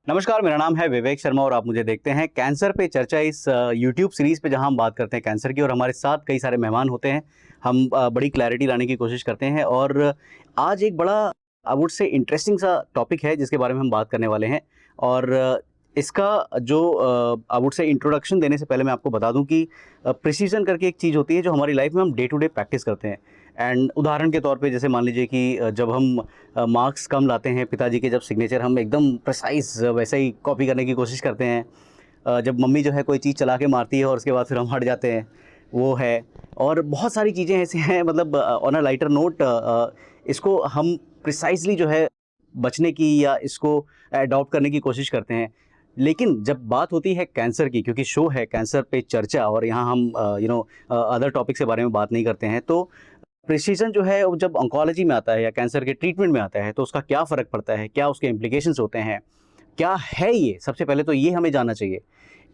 नमस्कार, मेरा नाम है विवेक शर्मा और आप मुझे देखते हैं कैंसर पे चर्चा इस यूट्यूब सीरीज़ पे, जहां हम बात करते हैं कैंसर की और हमारे साथ कई सारे मेहमान होते हैं। हम बड़ी क्लैरिटी लाने की कोशिश करते हैं और आज एक बड़ा आई वुड से इंटरेस्टिंग सा टॉपिक है जिसके बारे में हम बात करने वाले हैं। और इसका जो आई वुड से इंट्रोडक्शन देने से पहले मैं आपको बता दूं कि प्रिसीजन करके एक चीज़ होती है जो हमारी लाइफ में हम डे टू डे प्रैक्टिस करते हैं। एंड उदाहरण के तौर पे जैसे मान लीजिए कि जब हम मार्क्स कम लाते हैं, पिताजी के जब सिग्नेचर हम एकदम प्रिसाइज वैसे ही कॉपी करने की कोशिश करते हैं। जब मम्मी जो है कोई चीज़ चला के मारती है और उसके बाद फिर हम हट जाते हैं, वो है। और बहुत सारी चीज़ें ऐसी हैं, मतलब ऑन अ लाइटर नोट इसको हम प्रिसाइजली जो है बचने की या इसको अडॉप्ट करने की कोशिश करते हैं। लेकिन जब बात होती है कैंसर की, क्योंकि शो है कैंसर पे चर्चा और यहाँ हम अदर टॉपिक के बारे में बात नहीं करते हैं, तो प्रिसीजन जो है वो जब ऑन्कोलॉजी में आता है या कैंसर के ट्रीटमेंट में आता है तो उसका क्या फ़र्क पड़ता है, क्या उसके इम्प्लिकेशंस होते हैं, क्या है ये, सबसे पहले तो ये हमें जानना चाहिए।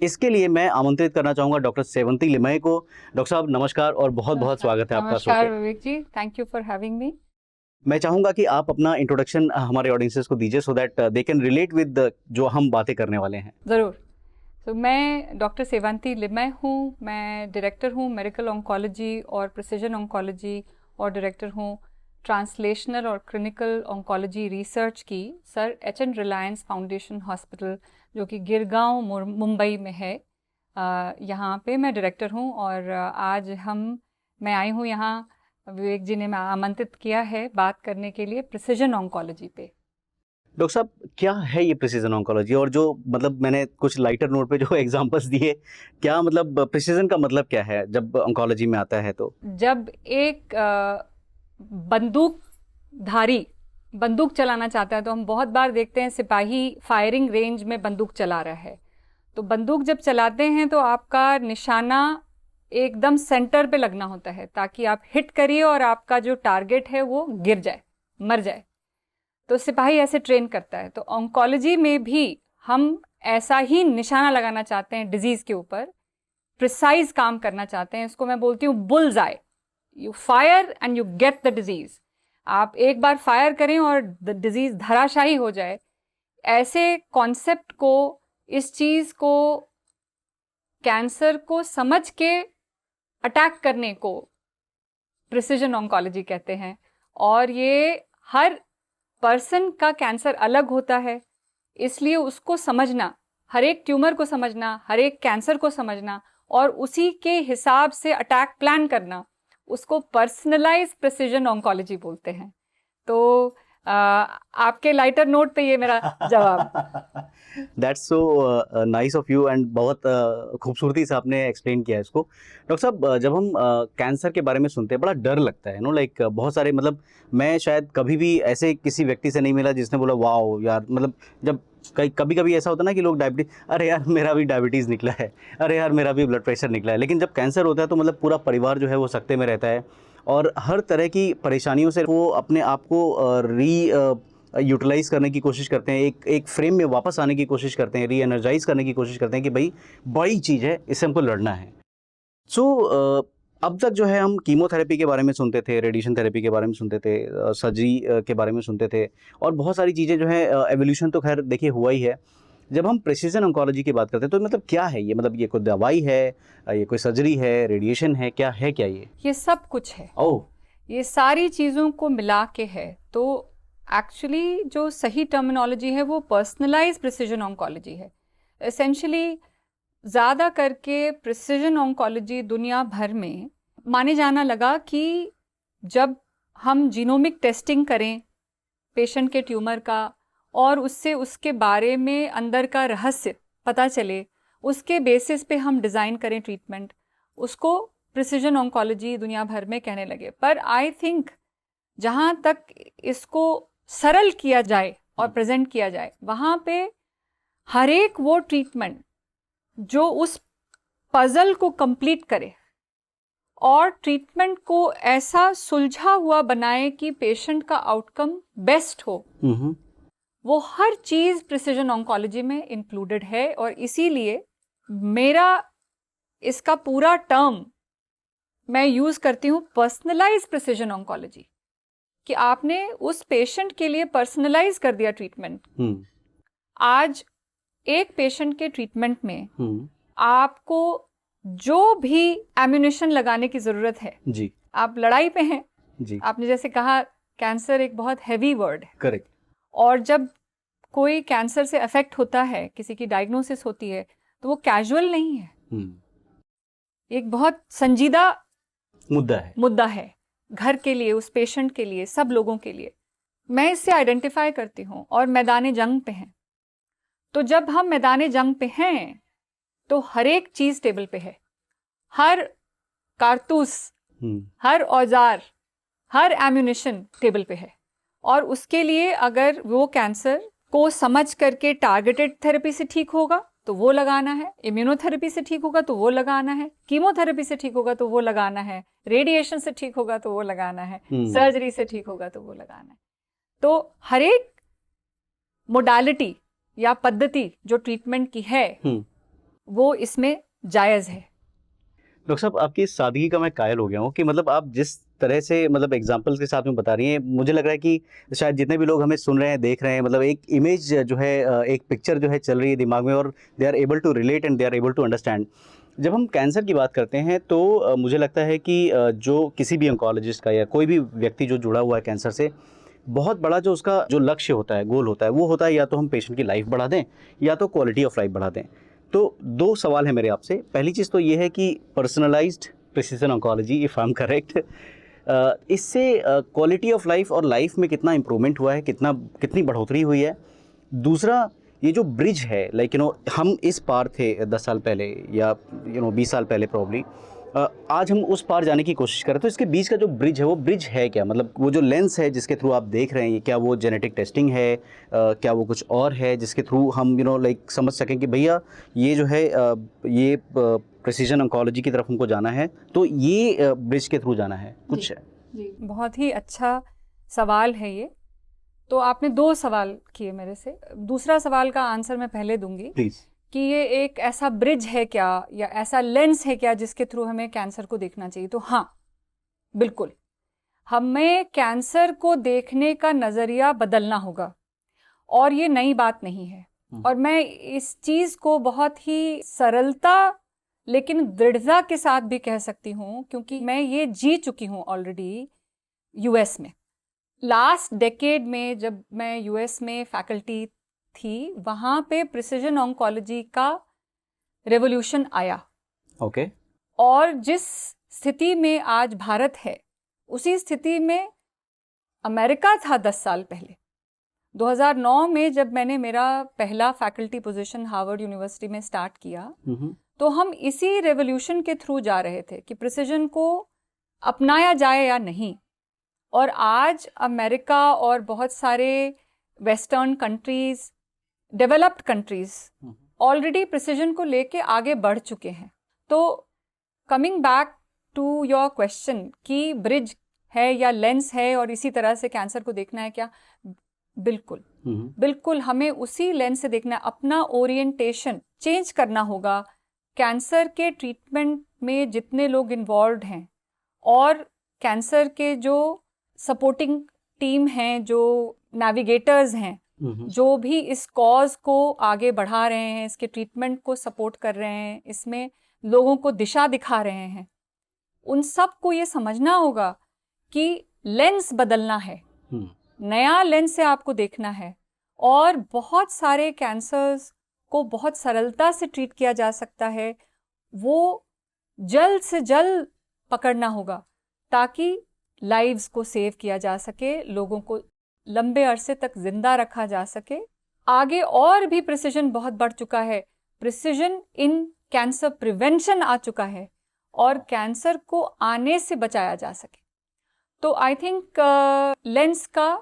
इसके लिए मैं आमंत्रित करना चाहूँगा डॉक्टर सेवंती लिमये को। डॉक्टर साहब नमस्कार और बहुत बहुत स्वागत है आपका शो पे। नमस्कार Vivek ji, thank you for having me. मैं चाहूँगा कि आप अपना इंट्रोडक्शन हमारे ऑडियंसेस को दीजिए so that they can relate with जो हम बातें करने वाले हैं। ज़रूर। तो मैं डॉक्टर सेवंती लिमये हूँ। मैं डायरेक्टर हूँ मेडिकल ऑन्कोलॉजी और प्रिसिजन ऑन्कोलॉजी और डायरेक्टर हूँ ट्रांसलेशनल और क्लिनिकल ऑन्कोलॉजी रिसर्च की sir H.N.. Reliance foundation hospital, जो कि गिरगांव मुंबई में है। यहाँ पे मैं डायरेक्टर हूँ और आज मैं आई हूँ यहाँ, विवेक जी ने आमंत्रित किया है बात करने के लिए प्रिसिजन ऑन्कोलॉजी पे। डॉक्टर साहब, क्या है ये प्रिसीजन ऑन्कोलॉजी? और जो मतलब मैंने कुछ लाइटर नोट पे जो एग्जांपल्स दिए, क्या मतलब प्रिसीजन का मतलब क्या है जब ऑन्कोलॉजी में आता है? तो जब एक बंदूकधारी बंदूक चलाना चाहता है, तो हम बहुत बार देखते हैं सिपाही फायरिंग रेंज में बंदूक चला रहा है। तो बंदूक जब चलाते हैं तो आपका निशाना एकदम सेंटर पे लगना होता है ताकि आप हिट करिए और आपका जो टारगेट है वो गिर जाए, मर जाए। तो सिपाही ऐसे ट्रेन करता है। तो ऑन्कोलॉजी में भी हम ऐसा ही निशाना लगाना चाहते हैं डिजीज के ऊपर, प्रिसाइज काम करना चाहते हैं। इसको मैं बोलती हूँ bulls I. You fire and you get the disease. आप एक बार फायर करें और द डिजीज धराशायी हो जाए। ऐसे कॉन्सेप्ट को, इस चीज को, कैंसर को समझ के अटैक करने को प्रिसिजन ऑन्कोलॉजी कहते हैं। और ये हर पर्सन का कैंसर अलग होता है, इसलिए उसको समझना, हर एक ट्यूमर को समझना, हर एक कैंसर को समझना और उसी के हिसाब से अटैक प्लान करना, उसको पर्सनलाइज प्रिसिजन ऑन्कोलॉजी बोलते हैं। तो आपके लाइटर नोट पे ये मेरा जवाब। That's so nice of you and बहुत खूबसूरती से आपने एक्सप्लेन किया इसको। डॉक्टर साहब, जब हम कैंसर के बारे में सुनते हैं बड़ा डर लगता है, नो लाइक बहुत सारे, मतलब मैं शायद कभी भी ऐसे किसी व्यक्ति से नहीं मिला जिसने बोला वाओ यार, मतलब जब कभी कभी ऐसा होता है ना कि लोग डायबिटीज, अरे यार मेरा भी डायबिटीज़ निकला है, अरे यार मेरा भी ब्लड प्रेशर निकला है। लेकिन जब कैंसर होता है तो मतलब पूरा परिवार जो है वो सकते में रहता है और हर तरह की परेशानियों से वो अपने आप को यूटिलाइज़ करने की कोशिश करते हैं, एक फ्रेम में वापस आने की कोशिश करते हैं, री एनर्जाइज करने की कोशिश करते हैं कि भाई बड़ी चीज़ है, इससे हमको लड़ना है। सो अब तक जो है हम कीमोथेरेपी के बारे में सुनते थे, रेडिएशन थेरेपी के बारे में सुनते थे, सर्जरी के बारे में सुनते थे और बहुत सारी चीज़ें जो है, एवोल्यूशन तो खैर देखिए हुआ ही है। जब हम प्रिसिजन ऑन्कोलॉजी की बात करते हैं तो मतलब क्या है ये? मतलब ये कोई दवाई है, ये कोई सर्जरी है, रेडिएशन है, क्या है क्या ये सब कुछ है। ओह, ये सारी चीज़ों को मिला के है। तो एक्चुअली जो सही टर्मिनोलॉजी है वो पर्सनलाइज प्रिसिजन ऑन्कोलॉजी है। एसेंशली ज़्यादा करके प्रिसिजन ऑन्कोलॉजी दुनिया भर में माने जाना लगा कि जब हम जीनोमिक टेस्टिंग करें पेशेंट के ट्यूमर का और उससे उसके बारे में अंदर का रहस्य पता चले, उसके बेसिस पे हम डिज़ाइन करें ट्रीटमेंट, उसको प्रिसिजन ऑन्कोलॉजी दुनिया भर में कहने लगे। पर आई थिंक जहाँ तक इसको सरल किया जाए और प्रेजेंट किया जाए, वहाँ पे हर एक वो ट्रीटमेंट जो उस पजल को कंप्लीट करे और ट्रीटमेंट को ऐसा सुलझा हुआ बनाए कि पेशेंट का आउटकम बेस्ट हो, वो हर चीज प्रिसिजन ऑन्कोलॉजी में इंक्लूडेड है। और इसीलिए मेरा इसका पूरा टर्म मैं यूज करती हूँ पर्सनलाइज प्रिसिजन ऑन्कोलॉजी, कि आपने उस पेशेंट के लिए पर्सनलाइज कर दिया ट्रीटमेंट। आज एक पेशेंट के ट्रीटमेंट में आपको जो भी एम्यूनेशन लगाने की जरूरत है जी, आप लड़ाई पे हैं जी, आपने जैसे कहा कैंसर एक बहुत हैवी वर्ड है, करेक्ट, और जब कोई कैंसर से अफेक्ट होता है, किसी की डायग्नोसिस होती है, तो वो कैजुअल नहीं है, एक बहुत संजीदा मुद्दा है घर के लिए, उस पेशेंट के लिए, सब लोगों के लिए। मैं इससे आइडेंटिफाई करती हूँ और मैदान जंग पे हैं। तो जब हम मैदान जंग पे हैं तो हर एक चीज टेबल पे है, हर कारतूस, हर औजार, हर एम्यूनिशन टेबल पे है। और उसके लिए अगर वो कैंसर को समझ करके टारगेटेड थेरेपी से ठीक होगा तो वो लगाना है, इम्यूनोथेरेपी से ठीक होगा तो वो लगाना है, कीमोथेरेपी से ठीक होगा तो वो लगाना है, रेडिएशन से ठीक होगा तो वो लगाना है, सर्जरी से ठीक होगा तो वो लगाना है। तो हर एक मोडालिटी या पद्धति जो ट्रीटमेंट की है वो इसमें जायज है। डॉक्टर साहब, आपकी इस सादगी का मैं कायल हो गया हूँ कि मतलब आप जिस तरह से मतलब एग्जांपल्स के साथ में बता रही हैं, मुझे लग रहा है कि शायद जितने भी लोग हमें सुन रहे हैं, देख रहे हैं, मतलब एक इमेज जो है, एक पिक्चर जो है चल रही है दिमाग में, और they are able to relate and they are able to understand. जब हम कैंसर की बात करते हैं तो मुझे लगता है कि जो किसी भी ऑन्कोलॉजिस्ट का या कोई भी व्यक्ति जो जुड़ा हुआ है कैंसर से, बहुत बड़ा जो उसका जो लक्ष्य होता है, गोल होता है, वो होता है या तो हम पेशेंट की लाइफ बढ़ा दें या तो क्वालिटी ऑफ लाइफ बढ़ा दें। तो दो सवाल है मेरे आपसे। पहली चीज़ तो ये है कि personalised precision oncology, if I am correct, इससे क्वालिटी ऑफ लाइफ और लाइफ में कितना इम्प्रूवमेंट हुआ है, कितनी बढ़ोतरी हुई है। दूसरा, ये जो ब्रिज है, लाइक हम इस पार थे 10 साल पहले या 20 साल पहले प्रॉब्ली, आज हम उस पार जाने की कोशिश करें, तो इसके बीच का जो ब्रिज है वो ब्रिज है क्या? मतलब वो जो लेंस है जिसके थ्रू आप देख रहे हैं, क्या वो जेनेटिक टेस्टिंग है, क्या वो कुछ और है जिसके थ्रू हम लाइक समझ सकें कि भैया ये जो है ये प्रिसीजन ऑन्कोलॉजी की तरफ हमको जाना है, तो ये ब्रिज के थ्रू जाना है कुछ? जी, बहुत ही अच्छा सवाल है ये। तो आपने 2 सवाल किए मेरे से, दूसरा सवाल का आंसर मैं पहले दूंगी प्लीज, कि ये एक ऐसा ब्रिज है क्या या ऐसा लेंस है क्या जिसके थ्रू हमें कैंसर को देखना चाहिए। तो हाँ, बिल्कुल, हमें कैंसर को देखने का नजरिया बदलना होगा, और ये नई बात नहीं है। और मैं इस चीज को बहुत ही सरलता लेकिन दृढ़ता के साथ भी कह सकती हूँ, क्योंकि मैं ये जी चुकी हूँ ऑलरेडी यूएस में। लास्ट डेकेड में जब मैं यूएस में फैकल्टी थी, वहां पे प्रिसिजन ऑन्कोलॉजी का रेवोल्यूशन आया। ओके। और जिस स्थिति में आज भारत है, उसी स्थिति में अमेरिका था 10 साल पहले। 2009 में जब मैंने मेरा पहला फैकल्टी पोजीशन हार्वर्ड यूनिवर्सिटी में स्टार्ट किया, तो हम इसी रेवोल्यूशन के थ्रू जा रहे थे कि प्रिसिजन को अपनाया जाए या नहीं। और आज अमेरिका और बहुत सारे western countries, developed countries already precision को लेके आगे बढ़ चुके हैं। तो coming back to your question कि ब्रिज है या लेंस है और इसी तरह से कैंसर को देखना है क्या, बिल्कुल बिल्कुल हमें उसी लेंस से देखना है। अपना ओरिएंटेशन चेंज करना होगा। कैंसर के ट्रीटमेंट में जितने लोग इन्वॉल्व हैं और कैंसर के जो सपोर्टिंग टीम हैं, जो नेविगेटर्स हैं, जो भी इस कॉज को आगे बढ़ा रहे हैं, इसके ट्रीटमेंट को सपोर्ट कर रहे हैं, इसमें लोगों को दिशा दिखा रहे हैं, उन सब को ये समझना होगा कि लेंस बदलना है, नया लेंस से आपको देखना है। और बहुत सारे कैंसर्स को बहुत सरलता से ट्रीट किया जा सकता है, वो जल्द से जल्द पकड़ना होगा ताकि लाइव्स को सेव किया जा सके, लोगों को लंबे अरसे तक जिंदा रखा जा सके। आगे और भी प्रिसिजन बहुत बढ़ चुका है, प्रिसिजन इन कैंसर प्रिवेंशन आ चुका है और कैंसर को आने से बचाया जा सके। तो आई थिंक लेंस का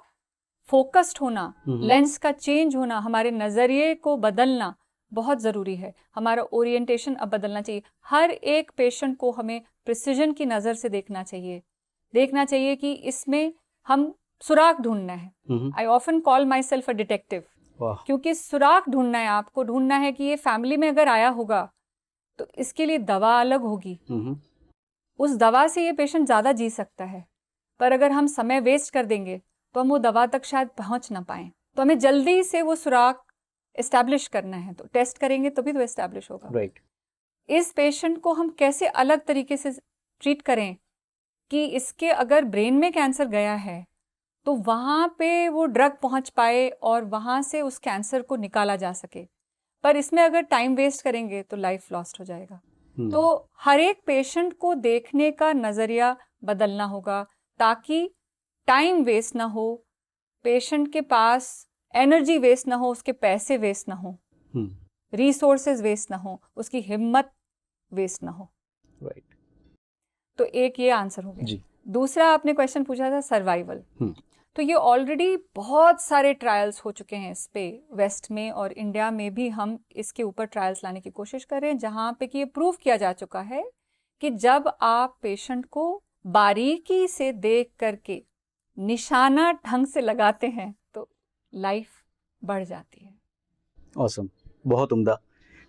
फोकस्ड होना, लेंस का चेंज होना, हमारे नजरिए को बदलना बहुत जरूरी है। हमारा ओरिएंटेशन अब बदलना चाहिए। हर एक पेशेंट को हमें प्रिसिजन की नजर से देखना चाहिए कि इसमें हम सुराग ढूंढना है। I often call my self a detective, क्योंकि सुराग ढूंढना है, आपको ढूंढना है कि ये फैमिली में अगर आया होगा तो इसके लिए दवा अलग होगी, उस दवा से ये पेशेंट ज्यादा जी सकता है, पर अगर हम समय वेस्ट कर देंगे तो हम वो दवा तक शायद पहुंच ना पाए। तो हमें जल्दी से वो सुराग एस्टैब्लिश करना है तो टेस्ट करेंगे तभी तो एस्टैब्लिश होगा। राइट। इस पेशेंट को हम कैसे अलग तरीके से ट्रीट करें कि इसके अगर ब्रेन में कैंसर गया है तो वहाँ पे वो ड्रग पहुँच पाए और वहाँ से उस कैंसर को निकाला जा सके। पर इसमें अगर टाइम वेस्ट करेंगे तो लाइफ लॉस्ट हो जाएगा। तो हर एक पेशेंट को देखने का नज़रिया बदलना होगा ताकि टाइम वेस्ट ना हो, पेशेंट के पास एनर्जी वेस्ट ना हो, उसके पैसे वेस्ट ना हो, रिसोर्सेज वेस्ट ना हो, उसकी हिम्मत वेस्ट ना हो। राइट। तो एक ये आंसर हो गया जी। दूसरा आपने क्वेश्चन पूछा था सर्वाइवल। तो ये ऑलरेडी बहुत सारे ट्रायल्स हो चुके हैं इस पे, वेस्ट में और इंडिया में भी हम इसके ऊपर ट्रायल्स लाने की कोशिश कर रहे हैं जहाँ पे कि ये प्रूव किया जा चुका है कि जब आप पेशेंट को बारीकी से देख करके निशाना ढंग से लगाते हैं तो लाइफ बढ़ जाती है। ऑसम, बहुत उम्दा।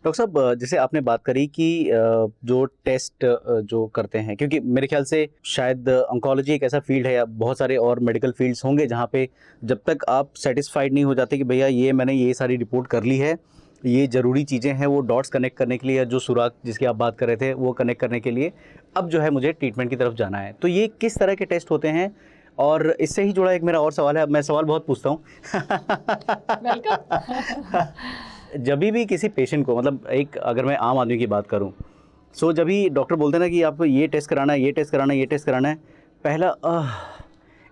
डॉक्टर साहब, जैसे आपने बात करी कि जो टेस्ट जो करते हैं, क्योंकि मेरे ख्याल से शायद ऑन्कोलॉजी एक ऐसा फील्ड है या बहुत सारे और मेडिकल फील्ड्स होंगे जहाँ पे जब तक आप सेटिस्फाइड नहीं हो जाते कि भैया ये मैंने ये सारी रिपोर्ट कर ली है, ये ज़रूरी चीज़ें हैं, वो डॉट्स कनेक्ट करने के लिए या जो सुराग जिसकी आप बात कर रहे थे वो कनेक्ट करने के लिए अब जो है मुझे ट्रीटमेंट की तरफ जाना है। तो ये किस तरह के टेस्ट होते हैं? और इससे ही जुड़ा एक मेरा और सवाल है, अब मैं सवाल बहुत पूछता हूँ। जब भी किसी पेशेंट को, मतलब एक अगर मैं आम आदमी की बात करूं, सो जब भी डॉक्टर बोलते हैं ना कि आपको ये टेस्ट कराना है, ये टेस्ट कराना है, ये टेस्ट कराना है, पहला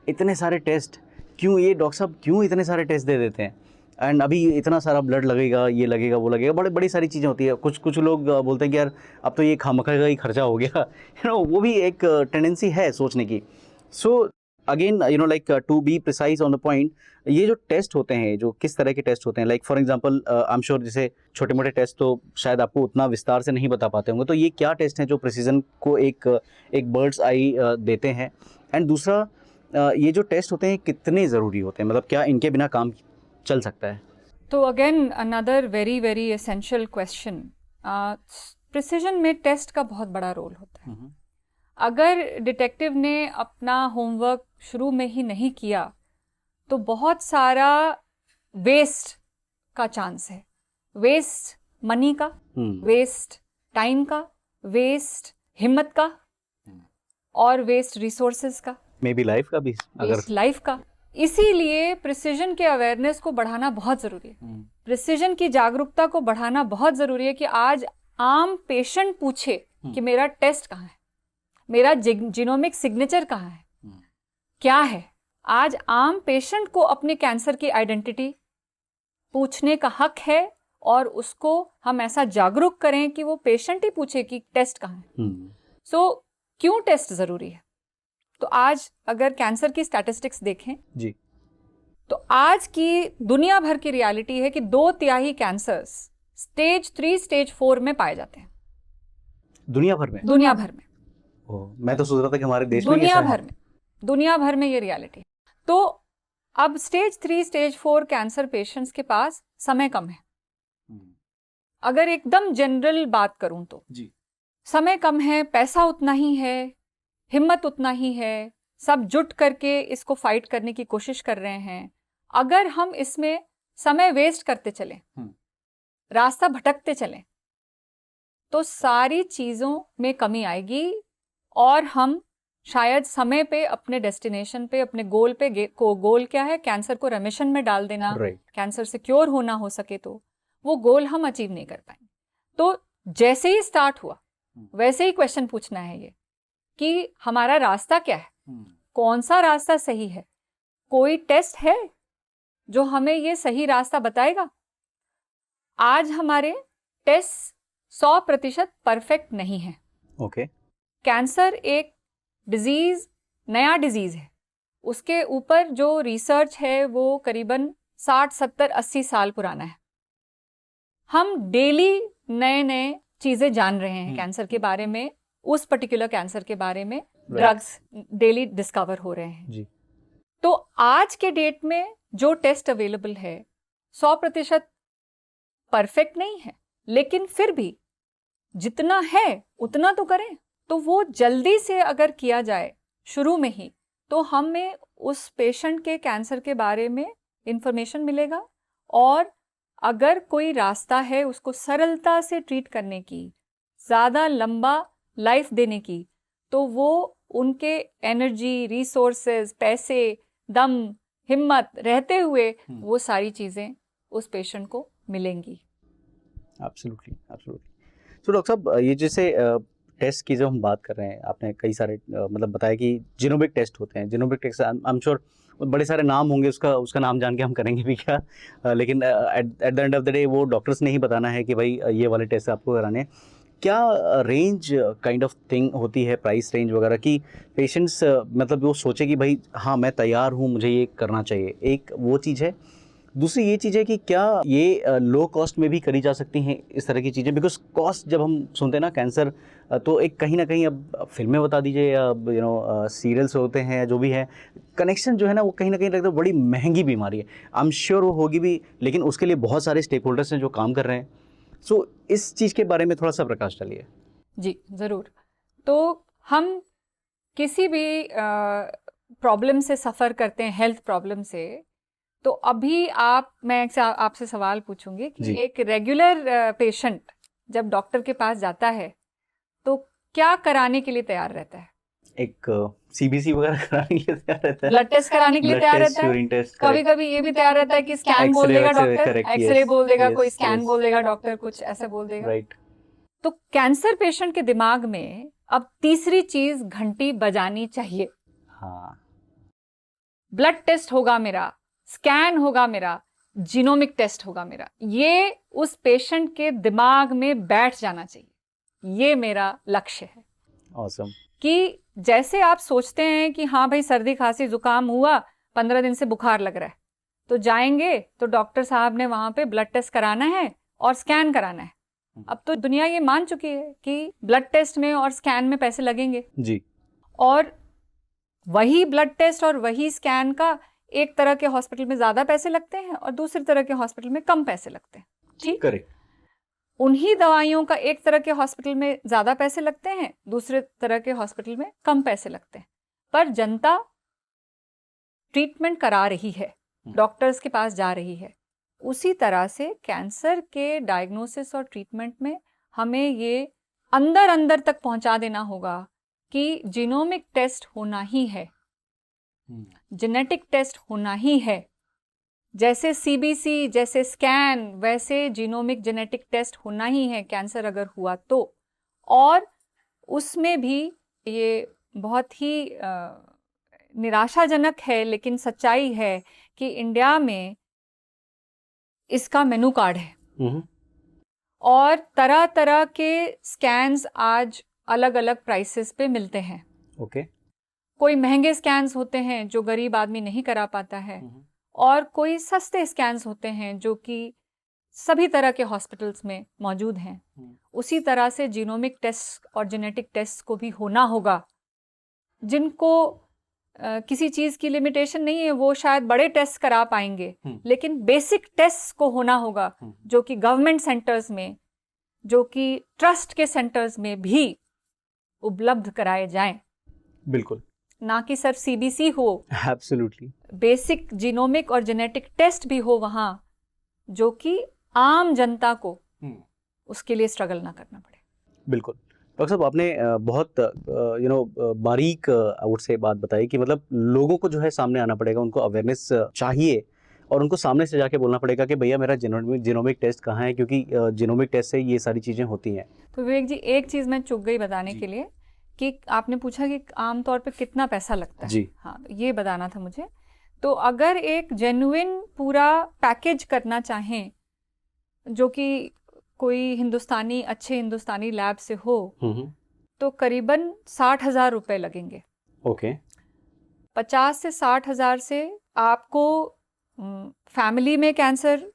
इतने सारे टेस्ट क्यों, ये डॉक्टर साहब क्यों इतने सारे टेस्ट दे देते हैं, एंड अभी इतना सारा ब्लड लगेगा, ये लगेगा, वो लगेगा, बड़ी सारी चीज़ें होती है। कुछ लोग बोलते हैं कि यार अब तो ये खामखा का ही खर्चा हो गया, वो भी एक टेंडेंसी है सोचने की। So again like to be precise on the point, ये जो टेस्ट होते हैं, जो किस तरह के टेस्ट होते हैं, like for example I am sure जैसे छोटे मोटे टेस्ट तो शायद आपको उतना विस्तार से नहीं बता पाते होंगे, तो ये क्या टेस्ट हैं जो प्रिसीजन को एक बर्ड्स आई देते हैं? एंड दूसरा, ये जो टेस्ट होते हैं कितने ज़रूरी होते हैं, मतलब क्या इनके बिना काम चल सकता है? तो again another very very essential question. Precision में टेस्ट का बहुत बड़ा रोल होता है। अगर डिटेक्टिव ने अपना होमवर्क शुरू में ही नहीं किया तो बहुत सारा वेस्ट का चांस है। वेस्ट मनी का, वेस्ट टाइम का, वेस्ट हिम्मत का और वेस्ट रिसोर्सेज का, मे बी लाइफ का भी, वेस्ट लाइफ का। इसीलिए प्रिसीजन के अवेयरनेस को बढ़ाना बहुत ज़रूरी है। प्रिसीजन की जागरूकता को बढ़ाना बहुत ज़रूरी है कि आज आम पेशेंट पूछे कि मेरा टेस्ट कहाँ है, मेरा जीनोमिक सिग्नेचर कहाँ है, क्या है। आज आम पेशेंट को अपने कैंसर की आइडेंटिटी पूछने का हक है और उसको हम ऐसा जागरूक करें कि वो पेशेंट ही पूछे कि टेस्ट कहाँ है। सो क्यों टेस्ट ज़रूरी है? तो आज अगर कैंसर की स्टैटिस्टिक्स देखें जी, तो आज की दुनिया भर की रियलिटी है कि 2/3 कैंसर्स स्टेज 3 स्टेज 4 में पाए जाते हैं। दुनिया भर में? दुनिया भर में। मैं तो सोच रहा था कि हमारे देश में दुनिया भर में ये रियलिटी है। तो अब स्टेज 3 स्टेज 4 कैंसर पेशेंट्स के पास समय कम है। अगर एकदम जनरल बात करूं तो जी, समय कम है, पैसा उतना ही है, हिम्मत उतना ही है, सब जुट करके इसको फाइट करने की कोशिश कर रहे हैं। अगर हम इसमें समय वेस्ट करते चलें, रास्ता भटकते चलें, तो सारी चीजों में कमी आएगी और हम शायद समय पे अपने डेस्टिनेशन पे, अपने गोल पे, गोल क्या है, कैंसर को रेमिशन में डाल देना, कैंसर से क्योर होना हो सके, तो वो गोल हम अचीव नहीं कर पाएंगे। तो जैसे ही स्टार्ट हुआ वैसे ही क्वेश्चन पूछना है ये कि हमारा रास्ता क्या है, कौन सा रास्ता सही है, कोई टेस्ट है जो हमें ये सही रास्ता बताएगा। आज हमारे टेस्ट 100% परफेक्ट नहीं है। ओके। कैंसर एक डिजीज, नया डिजीज है, उसके ऊपर जो रिसर्च है वो करीबन 60, 70, 80 साल पुराना है। हम डेली नए नए चीजें जान रहे हैं कैंसर के बारे में, उस पर्टिकुलर कैंसर के बारे में ड्रग्स डेली डिस्कवर हो रहे हैं जी। तो आज के डेट में जो टेस्ट अवेलेबल है 100% परफेक्ट नहीं है, लेकिन फिर भी जितना है उतना तो करें। तो वो जल्दी से अगर किया जाए शुरू में ही, तो हमें उस पेशेंट के कैंसर के बारे में इंफॉर्मेशन मिलेगा और अगर कोई रास्ता है उसको सरलता से ट्रीट करने की, ज़्यादा लंबा लाइफ देने की, तो वो उनके एनर्जी, रिसोर्सेज, पैसे, दम, हिम्मत रहते हुए वो सारी चीज़ें उस पेशेंट को मिलेंगी। Absolutely, absolutely. तो डॉक्टर साहब, ये जैसे टेस्ट की जब हम बात कर रहे हैं, आपने कई सारे मतलब बताया कि जीनोमिक टेस्ट होते हैं। Genomic test I am sure बड़े सारे नाम होंगे, उसका नाम जान के हम करेंगे भी क्या, लेकिन at the end of the day वो डॉक्टर्स ने ही बताना है कि भाई ये वाले टेस्ट आपको कराने हैं। क्या रेंज काइंड ऑफ थिंग होती है, प्राइस रेंज वगैरह की, पेशेंट्स मतलब वो सोचे कि भाई हाँ मैं तैयार हूँ, मुझे ये करना चाहिए, एक वो चीज़ है। दूसरी ये चीज़ है कि क्या ये लो कॉस्ट में भी करी जा सकती हैं इस तरह की चीज़ें, बिकॉज कॉस्ट जब हम सुनते हैं ना कैंसर, तो एक कहीं ना कहीं, अब फिल्में बता दीजिए या सीरियल्स होते हैं या जो भी है, कनेक्शन जो है ना वो कहीं ना कहीं लगता है बड़ी महंगी बीमारी है। आई एम श्योर वो होगी भी, लेकिन उसके लिए बहुत सारे स्टेक होल्डर्स हैं जो काम कर रहे हैं। सो इस चीज़ के बारे में थोड़ा सा प्रकाश डालिए। जी ज़रूर। तो हम किसी भी प्रॉब्लम से सफ़र करते हैं, हेल्थ प्रॉब्लम से, तो अभी मैं आपसे सवाल पूछूंगी कि एक रेगुलर पेशेंट जब डॉक्टर के पास जाता है तो क्या कराने के लिए तैयार रहता है? एक सीबीसी वगैरह कराने के लिए तैयार रहता है, ब्लड टेस्ट कराने के लिए तैयार रहता है, कभी कभी ये भी तैयार रहता है कि स्कैन बोल देगा डॉक्टर, एक्सरे बोल देगा, कोई स्कैन बोल देगा डॉक्टर, कुछ ऐसा बोल देगा। राइट। तो कैंसर पेशेंट के दिमाग में अब तीसरी चीज घंटी बजानी चाहिए। हाँ, ब्लड टेस्ट होगा मेरा, स्कैन होगा मेरा, जीनोमिक टेस्ट होगा मेरा, ये उस पेशेंट के दिमाग में बैठ जाना चाहिए। ये मेरा लक्ष्य है। ऑसम। कि जैसे आप सोचते हैं कि हाँ भाई सर्दी खांसी जुकाम हुआ, 15 दिन से बुखार लग रहा है, तो जाएंगे तो डॉक्टर साहब ने वहां पे ब्लड टेस्ट कराना है और स्कैन कराना है। अब तो दुनिया ये मान चुकी है कि ब्लड टेस्ट में और स्कैन में पैसे लगेंगे जी, और वही ब्लड टेस्ट और वही स्कैन का एक तरह के हॉस्पिटल में ज्यादा पैसे लगते हैं और दूसरी तरह के हॉस्पिटल में कम पैसे लगते हैं। ठीक, करेक्ट। उन्हीं दवाइयों का एक तरह के हॉस्पिटल में ज्यादा पैसे लगते हैं, दूसरे तरह के हॉस्पिटल में कम पैसे लगते हैं, पर जनता ट्रीटमेंट करा रही है, डॉक्टर्स के पास जा रही है। उसी तरह से कैंसर के डायग्नोसिस और ट्रीटमेंट में हमें ये अंदर अंदर तक पहुंचा देना होगा कि जीनोमिक टेस्ट होना ही है, जेनेटिक टेस्ट होना ही है। जैसे सीबीसी, जैसे स्कैन, वैसे जीनोमिक जेनेटिक टेस्ट होना ही है कैंसर अगर हुआ तो। और उसमें भी ये बहुत ही निराशाजनक है लेकिन सच्चाई है कि इंडिया में इसका मेनू कार्ड है और तरह तरह के स्कैन्स आज अलग अलग प्राइसेस पे मिलते हैं। ओके। कोई महंगे स्कैन्स होते हैं जो गरीब आदमी नहीं करा पाता है, और कोई सस्ते स्कैन्स होते हैं जो कि सभी तरह के हॉस्पिटल्स में मौजूद हैं। उसी तरह से जीनोमिक टेस्ट और जेनेटिक टेस्ट को भी होना होगा। जिनको किसी चीज़ की लिमिटेशन नहीं है वो शायद बड़े टेस्ट करा पाएंगे, लेकिन बेसिक टेस्ट को होना होगा जो कि गवर्नमेंट सेंटर्स में, जो कि ट्रस्ट के सेंटर्स में भी उपलब्ध कराए जाएं। बिल्कुल, ना कि सिर्फ सीबीसी हो। एब्सोल्युटली। बेसिक जीनोमिक और जेनेटिक टेस्ट भी हो वहां, जो कि आम जनता को उसके लिए स्ट्रगल ना करना पड़े। बिल्कुल डॉक्टर साहब, आपने बहुत बारीक आई वुड से बात बताई कि मतलब लोगों को जो है सामने आना पड़ेगा, उनको अवेयरनेस चाहिए और उनको सामने से जाके बोलना पड़ेगा कि भैया मेरा जीनोमिक टेस्ट कहाँ है, क्योंकि जीनोमिक टेस्ट से ये सारी चीज़ें होती हैं। तो विवेक जी, एक चीज़ मैं चूक गई बताने के लिए कि आपने पूछा कि आमतौर पे कितना पैसा लगता है। जी हाँ, ये बताना था मुझे। तो अगर एक जेन्युइन पूरा पैकेज करना चाहें जो कि कोई अच्छे हिंदुस्तानी लैब से हो, तो करीबन 60,000 रुपए लगेंगे। ओके। 50 से 60,000 से आपको फैमिली में कैंसर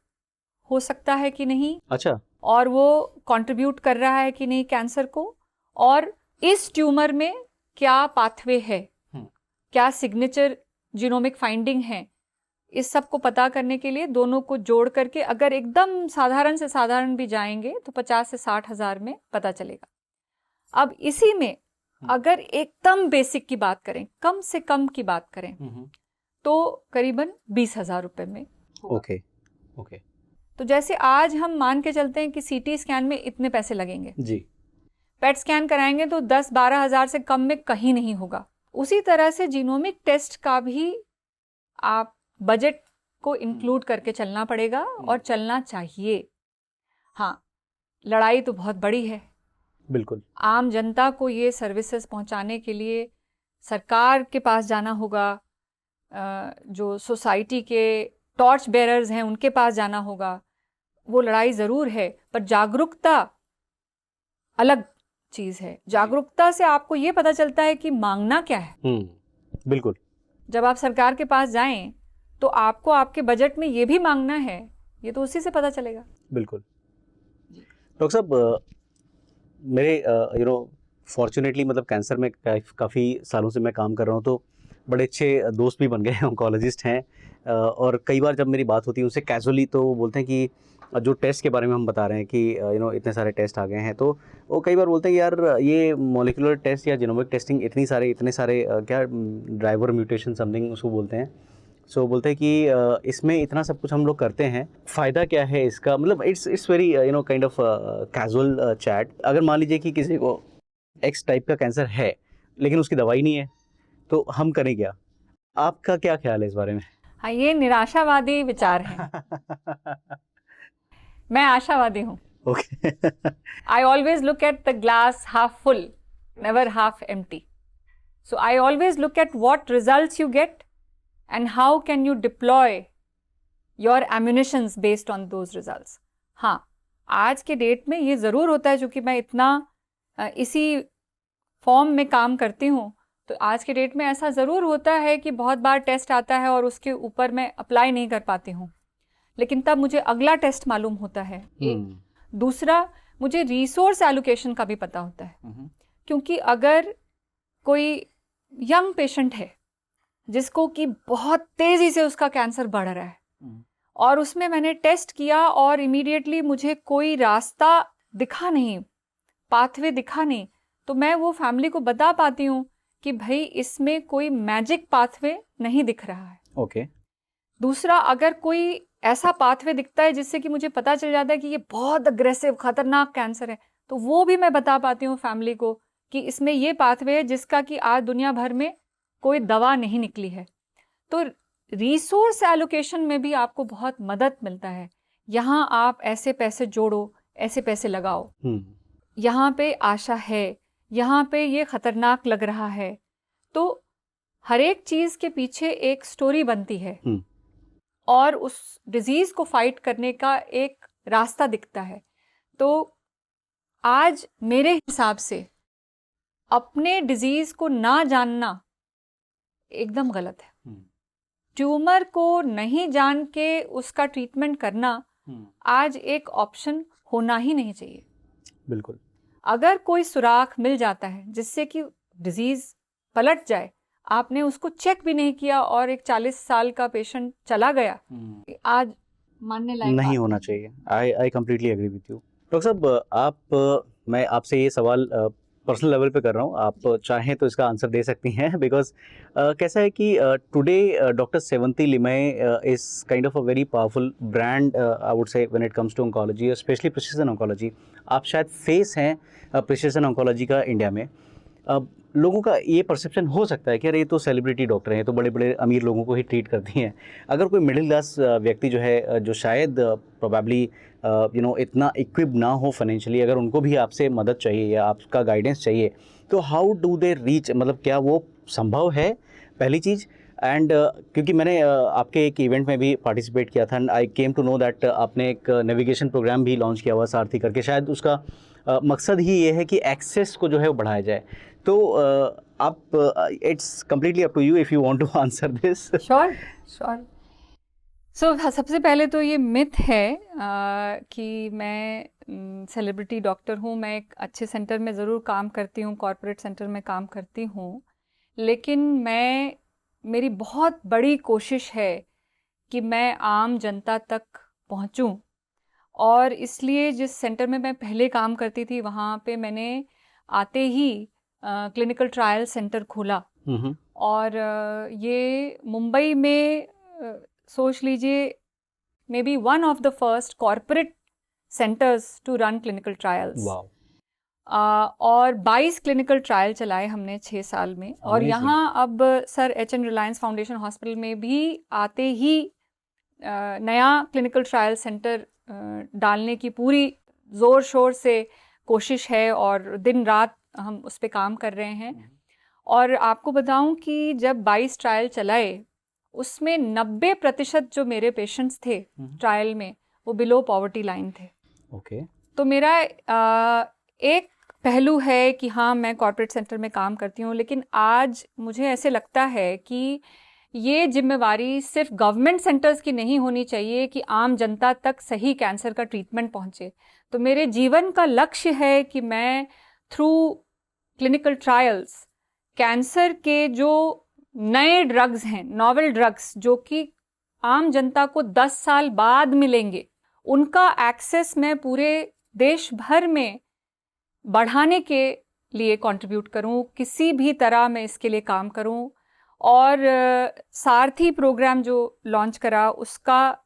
हो सकता है कि नहीं, अच्छा, और वो कंट्रीब्यूट कर रहा है कि नहीं कैंसर को, और इस ट्यूमर में क्या पाथवे है, क्या सिग्नेचर जीनोमिक फाइंडिंग है, इस सब को पता करने के लिए दोनों को जोड़ करके अगर एकदम साधारण से साधारण भी जाएंगे तो 50 से 60,000 में पता चलेगा। अब इसी में अगर एकदम बेसिक की बात करें, कम से कम की बात करें, तो करीबन 20,000 रुपए में। Okay okay. तो जैसे आज हम मान के चलते हैं कि सीटी स्कैन में इतने पैसे लगेंगे जी, पेट स्कैन कराएंगे तो 10-12 हज़ार से कम में कहीं नहीं होगा। उसी तरह से जीनोमिक टेस्ट का भी आप बजट को इंक्लूड करके चलना पड़ेगा और चलना चाहिए। हाँ, लड़ाई तो बहुत बड़ी है। बिल्कुल। आम जनता को ये सर्विसेज पहुंचाने के लिए सरकार के पास जाना होगा, जो सोसाइटी के टॉर्च बेरर्स हैं उनके पास जाना होगा। वो लड़ाई ज़रूर है, पर जागरूकता अलग चीज़ है। जागरूकता से आपको ये पता चलता है कि मांगना क्या है। बिल्कुल। जब आप सरकार के पास जाएं तो आपको आपके बजट में ये भी मांगना है, ये तो उसी से पता चलेगा। बिल्कुल। डॉक्टर साहब, मेरे फॉर्चुनेटली मतलब कैंसर में काफ़ी सालों से मैं काम कर रहा हूँ, तो बड़े अच्छे दोस्त भी बन गए हैं, ऑन्कोलॉजिस्ट हैं। और कई बार जब मेरी बात होती है उनसे कैजुअली, तो वो बोलते हैं कि जो टेस्ट के बारे में हम बता रहे हैं कि इतने सारे टेस्ट आ गए हैं, तो वो कई बार बोलते हैं कि यार ये मॉलिक्यूलर टेस्ट या जीनोमिक टेस्टिंग इतने सारे क्या ड्राइवर म्यूटेशन समथिंग उसको बोलते हैं। सो बोलते हैं कि इसमें इतना सब कुछ हम लोग करते हैं, फ़ायदा क्या है इसका? मतलब it's very kind of casual chat. अगर मान लीजिए कि किसी को एक्स टाइप का कैंसर है लेकिन उसकी दवाई नहीं है, तो हम करें क्या? आपका क्या ख्याल है इस बारे में? हाँ, ये निराशावादी विचार है। मैं आशावादी हूँ। Okay. I always look at the glass half full, never half empty. So I always look at what results you get and how can you deploy your ammunitions based on those results. हाँ, आज के date में ये ज़रूर होता है, क्योंकि मैं इतना इसी फॉर्म में काम करती हूँ, तो आज के डेट में ऐसा ज़रूर होता है कि बहुत बार टेस्ट आता है और उसके ऊपर मैं अप्लाई नहीं कर पाती हूँ, लेकिन तब मुझे अगला टेस्ट मालूम होता है। दूसरा, मुझे रिसोर्स एलोकेशन का भी पता होता है, क्योंकि अगर कोई यंग पेशेंट है जिसको कि बहुत तेज़ी से उसका कैंसर बढ़ रहा है और उसमें मैंने टेस्ट किया और इमीडिएटली मुझे कोई रास्ता दिखा नहीं, पाथवे दिखा नहीं, तो मैं वो फैमिली को बता पाती हूँ कि भाई इसमें कोई मैजिक पाथवे नहीं दिख रहा है। ओके। दूसरा, अगर कोई ऐसा पाथवे दिखता है जिससे कि मुझे पता चल जाता है कि ये बहुत अग्रेसिव खतरनाक कैंसर है, तो वो भी मैं बता पाती हूँ फैमिली को कि इसमें ये पाथवे है जिसका कि आज दुनिया भर में कोई दवा नहीं निकली है। तो रिसोर्स एलोकेशन में भी आपको बहुत मदद मिलता है। यहाँ आप ऐसे पैसे जोड़ो, ऐसे पैसे लगाओ, यहाँ पे आशा है, यहाँ पे ये खतरनाक लग रहा है, तो हर एक चीज़ के पीछे एक स्टोरी बनती है और उस डिजीज़ को फाइट करने का एक रास्ता दिखता है। तो आज मेरे हिसाब से अपने डिजीज़ को ना जानना एकदम गलत है। ट्यूमर को नहीं जान के उसका ट्रीटमेंट करना आज एक ऑप्शन होना ही नहीं चाहिए। बिल्कुल। अगर कोई सुराख मिल जाता है जिससे कि डिजीज़ पलट जाए, आपने उसको चेक भी नहीं किया और एक 40 साल का पेशेंट चला गया, आज मानने लायक नहीं होना चाहिए। I completely agree with you. Doctor साहब, मैं आपसे ये सवाल पर्सनल लेवल पे कर रहा हूँ, आप चाहें तो इसका आंसर दे सकती हैं, बिकॉज कैसा है कि today doctor Sevanti Limaye is kind of a very powerful brand, I would say, when it comes to oncology, specially precision oncology. आप शायद फेस हैं प्रिसिजन ऑन्कोलॉजी का इंडिया में। लोगों का ये परसेप्शन हो सकता है कि अरे ये तो सेलिब्रिटी डॉक्टर हैं, तो बड़े बड़े अमीर लोगों को ही ट्रीट करती हैं। अगर कोई मिडिल क्लास व्यक्ति जो है, जो शायद प्रोबेबली इतना इक्विप ना हो फाइनेंशियली, अगर उनको भी आपसे मदद चाहिए या आपका गाइडेंस चाहिए, तो हाउ डू दे रीच, मतलब क्या वो संभव है, पहली चीज़। एंड क्योंकि मैंने आपके एक इवेंट में भी पार्टिसिपेट किया था and I came to know that आपने एक नेविगेशन प्रोग्राम भी लॉन्च किया हुआ सारथी करके, शायद उसका मकसद ही ये है कि एक्सेस को जो है वो बढ़ाया जाए। तो आप, it's completely up to you if you want to answer this. Sure. So सबसे पहले तो ये मिथ है कि मैं सेलिब्रिटी डॉक्टर हूँ। मैं एक अच्छे सेंटर में ज़रूर काम करती हूँ, कॉरपोरेट सेंटर में काम करती हूँ, लेकिन मेरी बहुत बड़ी कोशिश है कि मैं आम जनता तक पहुँचूँ, और इसलिए जिस सेंटर में मैं पहले काम करती थी वहाँ पे मैंने आते ही क्लिनिकल ट्रायल सेंटर खोला। और ये मुंबई में सोच लीजिए maybe one of the first corporate centers to run clinical trials. वाह, और 22 क्लिनिकल ट्रायल चलाए हमने 6 साल में। और Amazing. यहाँ अब sir HN Reliance foundation hospital में भी आते ही नया क्लिनिकल ट्रायल सेंटर डालने की पूरी ज़ोर शोर से कोशिश है और दिन रात हम उस पर काम कर रहे हैं। और आपको बताऊं कि जब 22 ट्रायल चलाए उसमें 90% जो मेरे पेशेंट्स थे ट्रायल में वो बिलो पॉवर्टी लाइन थे। ओके, तो मेरा एक पहलू है कि हाँ मैं कॉर्पोरेट सेंटर में काम करती हूँ, लेकिन आज मुझे ऐसे लगता है कि ये जिम्मेवारी सिर्फ गवर्नमेंट सेंटर्स की नहीं होनी चाहिए कि आम जनता तक सही कैंसर का ट्रीटमेंट पहुँचे। तो मेरे जीवन का लक्ष्य है कि मैं थ्रू क्लिनिकल ट्रायल्स कैंसर के जो नए ड्रग्स हैं, नॉवेल ड्रग्स जो कि आम जनता को 10 साल बाद मिलेंगे, उनका एक्सेस मैं पूरे देश भर में बढ़ाने के लिए कंट्रीब्यूट करूं, किसी भी तरह मैं इसके लिए काम करूं। और सारथी प्रोग्राम जो लॉन्च करा उसका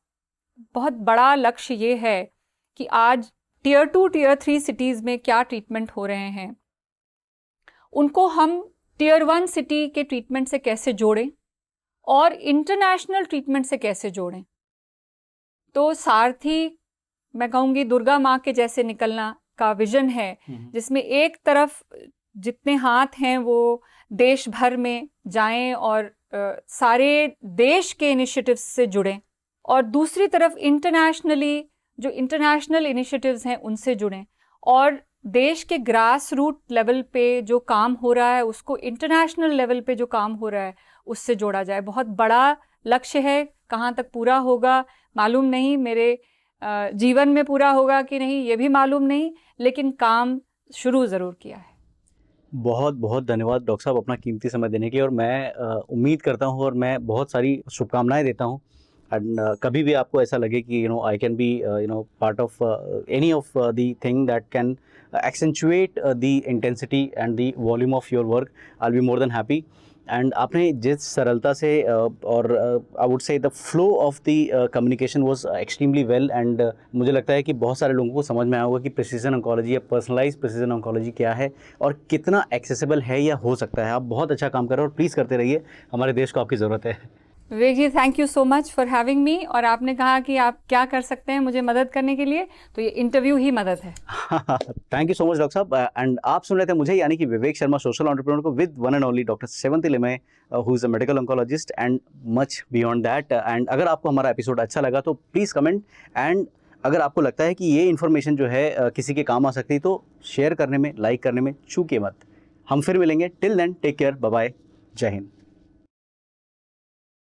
बहुत बड़ा लक्ष्य ये है कि आज टियर 2 टियर 3 सिटीज़ में क्या ट्रीटमेंट हो रहे हैं उनको हम टियर 1 सिटी के ट्रीटमेंट से कैसे जोड़ें और इंटरनेशनल ट्रीटमेंट से कैसे जोड़ें। तो सारथी मैं कहूँगी दुर्गा माँ के जैसे निकलना का विजन है, जिसमें एक तरफ जितने हाथ हैं वो देश भर में जाएं और सारे देश के इनिशिएटिव्स से जुड़ें, और दूसरी तरफ इंटरनेशनली जो इंटरनेशनल इनिशिएटिव्स हैं उनसे जुड़ें, और देश के ग्रास रूट लेवल पे जो काम हो रहा है उसको इंटरनेशनल लेवल पे जो काम हो रहा है उससे जोड़ा जाए। बहुत बड़ा लक्ष्य है, कहाँ तक पूरा होगा मालूम नहीं, मेरे जीवन में पूरा होगा कि नहीं ये भी मालूम नहीं, लेकिन काम शुरू ज़रूर किया है। बहुत बहुत धन्यवाद डॉक्टर साहब अपना कीमती समय देने के, और मैं उम्मीद करता हूँ और मैं बहुत सारी शुभकामनाएं देता हूँ। एंड कभी भी आपको ऐसा लगे कि I can be part of any of the thing that can accentuate the intensity and the volume of your work, I will be more than happy. And आपने जिस सरलता से और आई वुड से the flow of the communication was extremely well, and मुझे लगता है कि बहुत सारे लोगों को समझ में आया होगा कि प्रिसीजन ऑन्कोलॉजी या पर्सनलाइज्ड प्रिसीजन ऑन्कोलॉजी क्या है और कितना एक्सेसिबल है या हो सकता है। आप बहुत अच्छा काम कर रहे हो और प्लीज़ करते रहिए, हमारे देश को आपकी ज़रूरत है। Vivek ji, thank you so much for having me. और आपने कहा कि आप क्या कर सकते हैं मुझे मदद करने के लिए, तो ये इंटरव्यू ही मदद है। Thank you so much doctor साहब। एंड आप सुन रहे थे मुझे, यानी कि विवेक शर्मा, सोशल एंटरप्रेन्योर को, with one and only doctor Sevanti Limaye, who is a medical oncologist and much beyond that. And अगर आपको हमारा एपिसोड अच्छा लगा तो प्लीज़ कमेंट, एंड अगर आपको लगता है कि ये इन्फॉर्मेशन जो है किसी के काम आ सकती है तो शेयर करने में, लाइक करने में चूकिए मत। हम फिर मिलेंगे, till then take care, bye bye, जय हिंद।